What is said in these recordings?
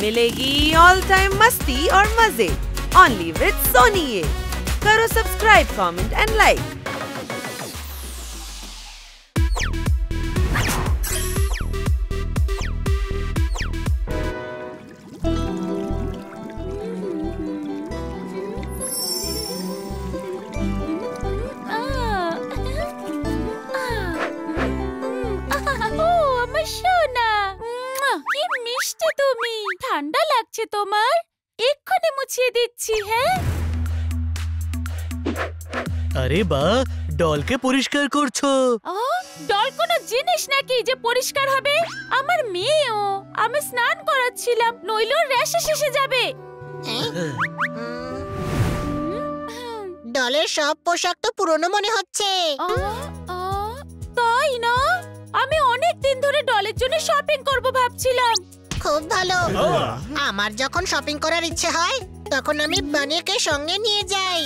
मिलेगी all time मस्ती और मजे ओनली विद सोनी ये। करो सब्सक्राइब, कमेंट एंड लाइक। ঠান্ডা লাগছে তোমার? এক্ষুনি মুছিয়ে দিচ্ছি। হ্যাঁ, আরে বাহ, ডলকে পরিষ্কার করছো। ডল কোনো জিনিস নাকি যে পরিষ্কার হবে? আমার মেয়েও। আমি স্নান করাচ্ছিলাম, নইলে র্যাশ এসে যাবে। ডলের সব পোশাক তো পুরনো মনে হচ্ছে। তাই না? আমি অনেক দিন ধরে ডলের জন্য শপিং করব ভাবছিলাম। খুব ভালো। আমার যখন শপিং করার ইচ্ছে হয় তখন আমি বানিকে সঙ্গে নিয়ে যাই।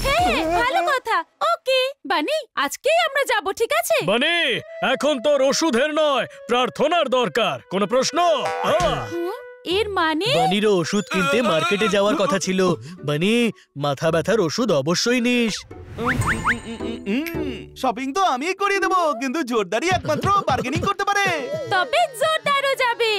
হ্যাঁ, ভালো কথা। ওকে বানি, আজকেই আমরা যাব, ঠিক আছে? বানি, এখন তোর ওষুধের নয়, প্রার্থনার দরকার। কোনো প্রশ্ন? এর মানে বানির ওষুধ কিনতে মার্কেটে যাওয়ার কথা ছিল। বানি, মাথা ব্যথার ওষুধ অবশ্যই নিস। শপিং তো আমিই করিয়ে দেবো, কিন্তু জোরদারই একমাত্র বার্গেনিং করতে পারে। তবে জোরদারও যাবে।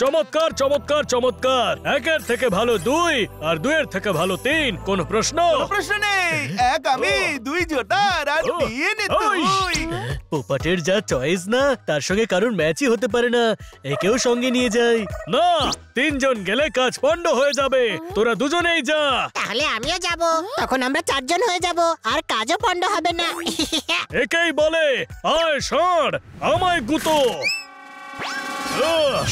চমৎকার চমৎকার চমৎকার। একের থেকে ভালো 2 আর 2-এর থেকে ভালো 3। কোন প্রশ্ন? প্রশ্ন নেই। 1 আমি, 2 জোরদার আর 3 তুই। পোপাটের যা চয়েস না, তার সঙ্গে কারোর ম্যাচই হতে পারে না। একেও সঙ্গে নিয়ে যাই না। 3 জন গেলে কাজ পণ্ড হয়ে যাবে। তোরা দুজনেই যা। তাহলে আমিও যাব, তখন আমরা 4 জন হয়ে যাব আর কাজও পণ্ড হবে না। একেই বলে আয় ষাঁড় আমায় গুতো।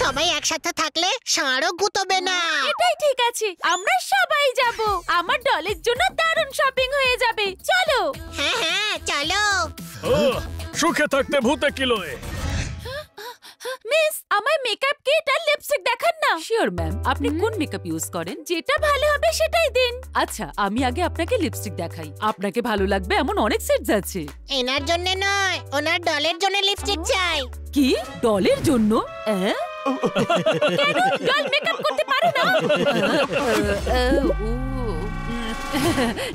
সবাই একসাথে থাকলে ষাঁড়ও গুতবে না। এটাই ঠিক আছে, আমরা সবাই যাব। আমার ডলের জন্য দারুণ শপিং হয়ে যাবে। চলো। হ্যাঁ হ্যাঁ, চলো। সুখে থাকতে ভূতে কিলোয়। মিস, আমার মেকআপ কিট আর লিপস্টিক দেখান না। শিওর ম্যাম, আপনি কোন মেকআপ ইউজ করেন? যেটা ভালো হবে সেটাই দিন। আচ্ছা, আমি আগে আপনাকে লিপস্টিক দেখাই। আপনাকে ভালো লাগবে এমন অনেক সেটস আছে। এনার জন্য নয়, ওনার ডলের জন্য লিপস্টিক চাই। কি ডলের জন্য? কেন ডল মেকআপ করতে পারে না?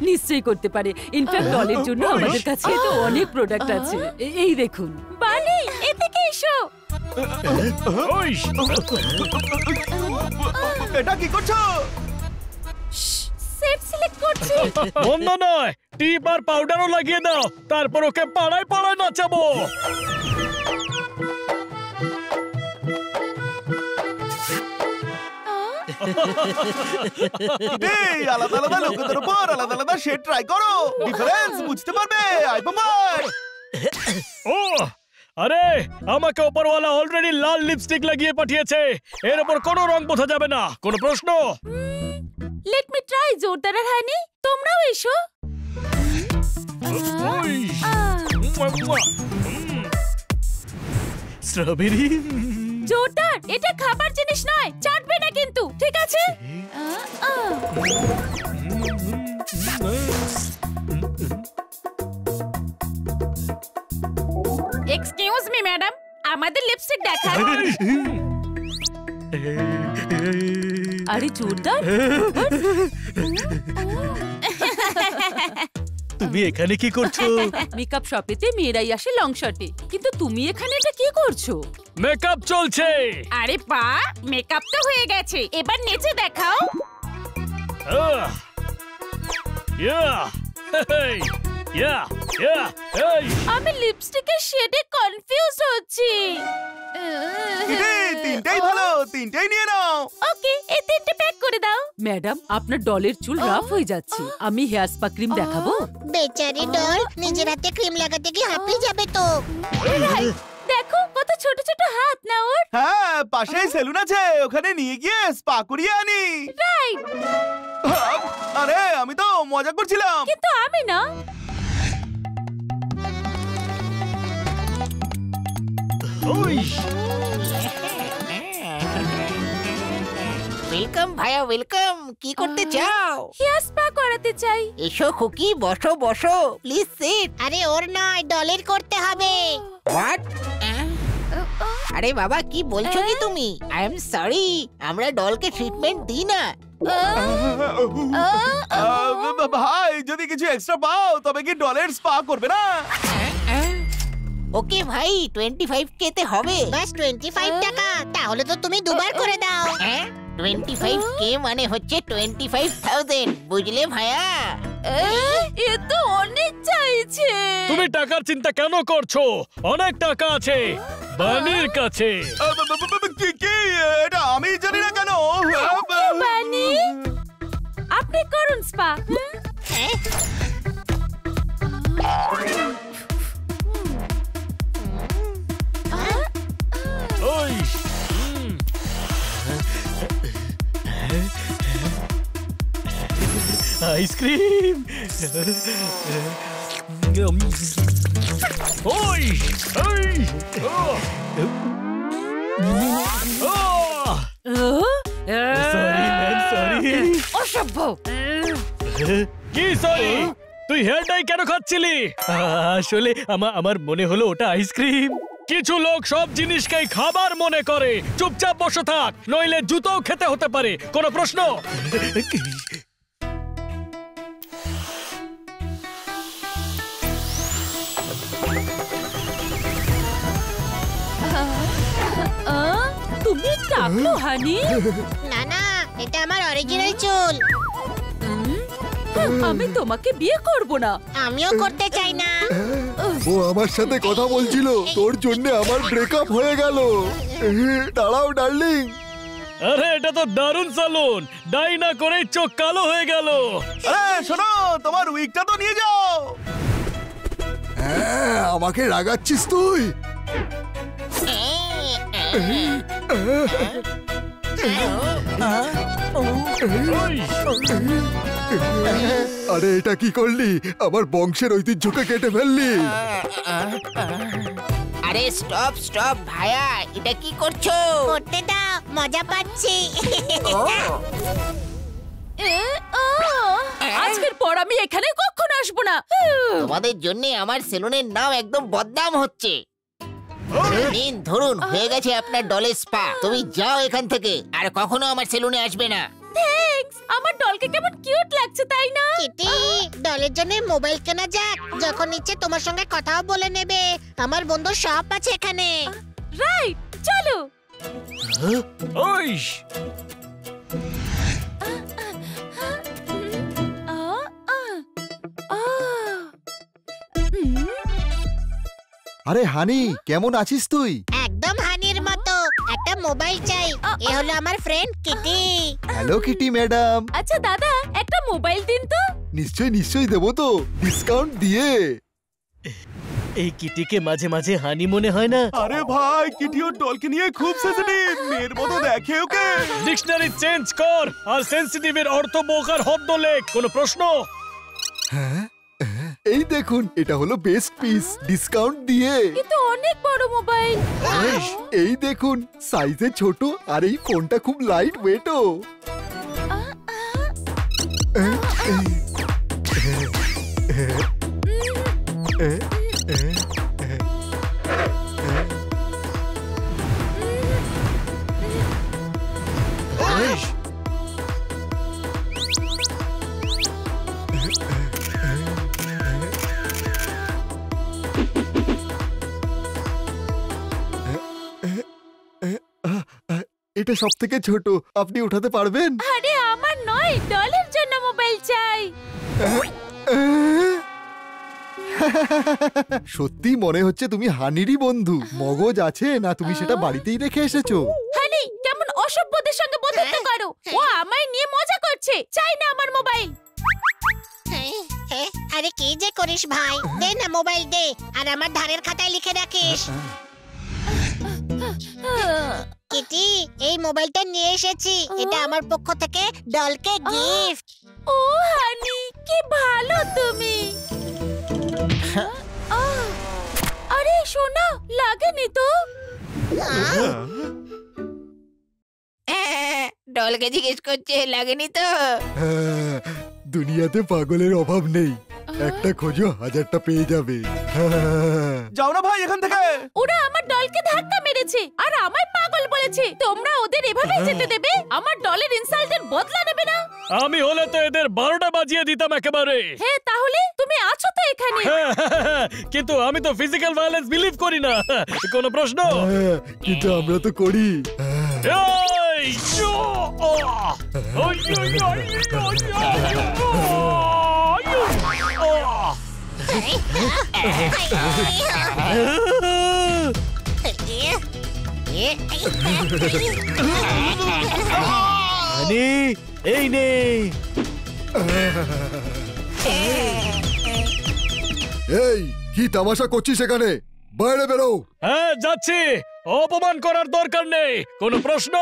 নিশ্চয়ই করতে পারে। ইনফ্যাক্ট ডলের জন্য আমাদের কাছে তো অনেক প্রোডাক্ট আছে। এই দেখুন। বানি, এদিকে এসো। এটা কি করছো? সেট সিলেক্ট করছি। বন্ধ নয়, টিপ আর পাউডারও লাগিয়ে দাও, তারপর ওকে পাড়ায় পাড়ায় নাচাবো। এই আলাদা আলাদা লোকেদের উপর আলাদা আলাদা শেড ট্রাই করো, ডিফারেন্স বুঝতে পারবে। আই পামার। ও আরে, আমাকে উপরওয়ালা অলরেডি লাল লিপস্টিক লাগিয়ে পাঠিয়েছে। এর উপর কোনো রং বোঝা যাবে না। কোনো প্রশ্ন? Let me try. জোরদার আর হানি, তোমরাও এসো। স্ট্রবেরি। জোরদার, এটা খাবার জিনিস নয়, চাটবে না কিন্তু, ঠিক আছে? এক্সকিউজ মি ম্যাডাম, আমাদের লিপস্টিক দেখান। আরে জোরদার, তুমি এখানে কি করছো? মেকআপ শপেতে মেয়েরাই আসে লং শটে, কিন্তু তুমি এখানে এটা কি করছো? মেকআপ চলছে। আরে পা, মেকআপ তো হয়ে গেছে, এবার নেচে দেখাও। আমি লিপস্টিকের শেডে কনফিউজ হচ্ছি। তিনটেই ভালো, তিনটেই নিয়ে নাও। ওকে, এই 3টে প্যাক করে দাও। ম্যাডাম, আপনার ডলের চুল রাফ হয়ে যাচ্ছে। আমি হেয়ার স্পা ক্রিম দেখাবো? বেচারি ডল নিজের হাতে ক্রিম লাগাতে কি হাঁপিয়ে যাবে তো। দেখো কত ছোট ছোট হাত না ওর। হ্যাঁ, পাশেই সেলুন আছে, ওখানে নিয়ে গিয়ে স্পা করিয়ে আনি। রাইট। আরে আমি তো মজা করছিলাম। কিন্তু আমি না। ওয়েলকাম ভাইয়া, ওয়েলকাম। কি করতে চাও? হেয়ার স্পা করাতে চাই। এসো খুকি, বসো বসো, প্লিজ সিট। আরে ওর নয়, ডলের করতে হবে। আরে বাবা কি বলছো কি তুমি? আই এম সরি, আমরা ডলকে ট্রিটমেন্ট দিই না। ভাই যদি কিছু এক্সট্রা পাও তবে কি ডলের স্পা করবে না? ওকে ভাই 25K তে হবে। বাস 25 টাকা, তাহলে তো তুমি দুবার করে দাও। 25K মানে হচ্ছে 25,000, বুঝলে ভাইয়া? এ তো অনেক চাইছে। তুমি টাকার চিন্তা কেন করছো? অনেক টাকা আছে বানির কাছে। কি এটা আমি জানি না কেন। বানি, আপনি করুন স্পা। ওই আইসক্রিম। ওই ওই সরি ম্যাম, সরি। অসভ্য। কি সরি? তুই হেয়ার ডাই কেন খাচ্ছিলি? আসলে আমার মনে হলো ওটা আইসক্রিম। কিছু লোক সব জিনিসকেই খাবার মনে করে। চুপচাপ বসে থাক, নইলে জুতোও খেতে হতে পারে। কোনো প্রশ্ন? তুমি টাকলো হানি? না না, এটা আমার অরিজিনাল চুল। আমি তোমাকে বিয়ে করব না। আমিও করতে চাই না। ও আমার সাথে কথা বলছিল, তোর জন্য আমার ব্রেকআপ হয়ে গেল। দাঁড়াও ডার্লিং। আরে এটা তো দারুণ সালুন, ডাই না করেই চোখ কালো হয়ে গেল। আরে শোনো, তোমার উইকটা তো নিয়ে যাও। হ্যাঁ, আমাকে রাগাচ্ছিস তুই? আরে এটা কি করলি? আমার বংশের ঐতিহ্যকে কেটে ফেললি। আরে স্টপ স্টপ ভাইয়া, এটা কি করছো? করতে দাও, মজা পাচ্ছি। আজকের পর আমি এখানে কখনো আসবো না। তোমাদের জন্য আমার সেলুনের নাম একদম বদনাম হচ্ছে। নিন ধরুন, হয়ে গেছে আপনার ডলের স্পা। তুমি যাও এখান থেকে, আর কখনো আমার সেলুনে আসবে না। থ্যাঙ্কস। আমার ডলকে কেমন কিউট লাগছে, তাই না? কিটি, ডলের জন্য মোবাইল কেনা যাক। যখন ইচ্ছে তোমার সঙ্গে কথাও বলে নেবে। আমার বন্ধুর শপ আছে এখানে। রাইট, চলো। ওই আরে হানি, কেমন আছিস তুই? একদম হানির মতো। একটা মোবাইল চাই। এ হলো আমার friend Kitty. Hello Kitty madam. আচ্ছা দাদা, একটা মোবাইল দিন তো। নিশ্চয়ই নিশ্চয়ই দেবো তো, ডিসকাউন্ট দিয়ে। এই কিটিকে মাঝে মাঝে হানি মনে হয় না? আরে ভাই, কিটি ওর ডলকে নিয়ে খুব সেনসিটিভ। মেয়ের মতো দেখে ওকে। ডিকশনারি চেঞ্জ কর, আর সেনসিটিভের অর্থ বোকার হদ্দ লেখ। কোনো প্রশ্ন? হ্যাঁ, এই দেখুন, এটা হলো বেস্ট পিস, ডিসকাউন্ট দিয়ে। কিন্তু অনেক বড় মোবাইল। এই দেখুন, সাইজে ছোট, আর এই ফোনটা খুব লাইট ওয়েটও। এটা সব থেকে ছোট, আপনি উঠাতে পারবেন? আরে আমার নয়, ডলের জন্য মোবাইল চাই। সত্যি মনে হচ্ছে তুমি হানিরই বন্ধু। মগজ আছে না, তুমি সেটা বাড়িতেই রেখে এসেছো? হানি, কেমন অসভ্যদের সঙ্গে বন্ধুত্ব করো। ও আমায় নিয়ে মজা করছে, চাই না আমার মোবাইল। আরে কি যে করিস ভাই, দে না মোবাইল দে, আর আমার ধারের খাতায় লিখে রাখিস। কিটি, এই মোবাইলটা নিয়ে এসেছি। এটা আমার পক্ষ থেকে ডলকে গিফট। ও হানি, কি ভালো তুমি। আরে শোনো, লাগেনি তো? ডলকে জিজ্ঞেস করছে লাগেনি তো। হ্যাঁ, দুনিয়াতে পাগলের অভাব নেই। একটা খোঁজো, হাজারটা পেয়ে যাবে। যাও না ভাই এখান থেকে। ওরা আমার ডলকে ধাক্কা মেরে বলেছে আর আমায় পাগল বলেছে। তোমরা ওদের এভাবে যেতে দেবে? আমার ডলের ইনসাল্টের বদলা নেবে না? আমি হলে তো এদের 12টা বাজিয়ে দিতাম একেবারে। হ্যাঁ, তাহলে তুমি আছো তো এখানে। কিন্তু আমি তো ফিজিক্যাল ভায়োলেন্স বিলিভ করি না। কোনো প্রশ্ন? হ্যাঁ, কিন্তু আমরা তো করি। এই, ইয়ো, আহ! ওই, ওই, ওই, ওই, হানি, এই নে। এই কি তামাশা করছিস এখানে? বাইরে বেরো। হ্যাঁ, যাচ্ছি। অপমান করার দরকার নেই। কোনো প্রশ্ন?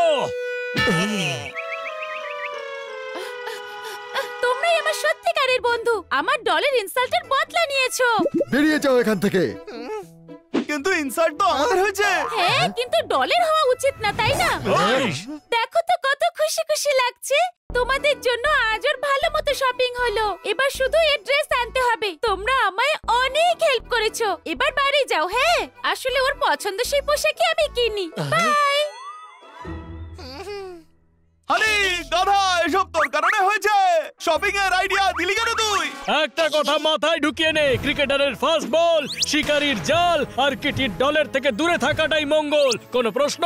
তোমরাই আমার সত্যিকারের বন্ধু। আমার ডলের ইনসাল্টের বদলা নিয়েছো। বেরিয়ে যাও এখান থেকে। কিন্তু ইনসাল্ট তো আমাদের হয়েছে। হ্যাঁ, কিন্তু ডলের হওয়া উচিত না, তাই না? ওই, দেখো তো কত খুশি খুশি লাগছে। তোমাদের জন্য আজ ওর ভালো মতো শপিং হলো। এবার শুধু এর ড্রেস আনতে হবে। তোমরা আমায় অনেক হেল্প করেছো। এবার বাড়ি যাও। হ্যাঁ, আসলে ওর পছন্দসই পোশাকই আমি কিনি। বাই। আরে গাধা, এসব তোর কারণে হয়েছে। শপিং এর আইডিয়া দিলি কেন তুই? একটা কথা মাথায় ঢুকিয়ে নে, ক্রিকেটারের ফাস্ট বল, শিকারীর জাল আর কিটির ডলের থেকে দূরে থাকাটাই মঙ্গল। কোনো প্রশ্ন?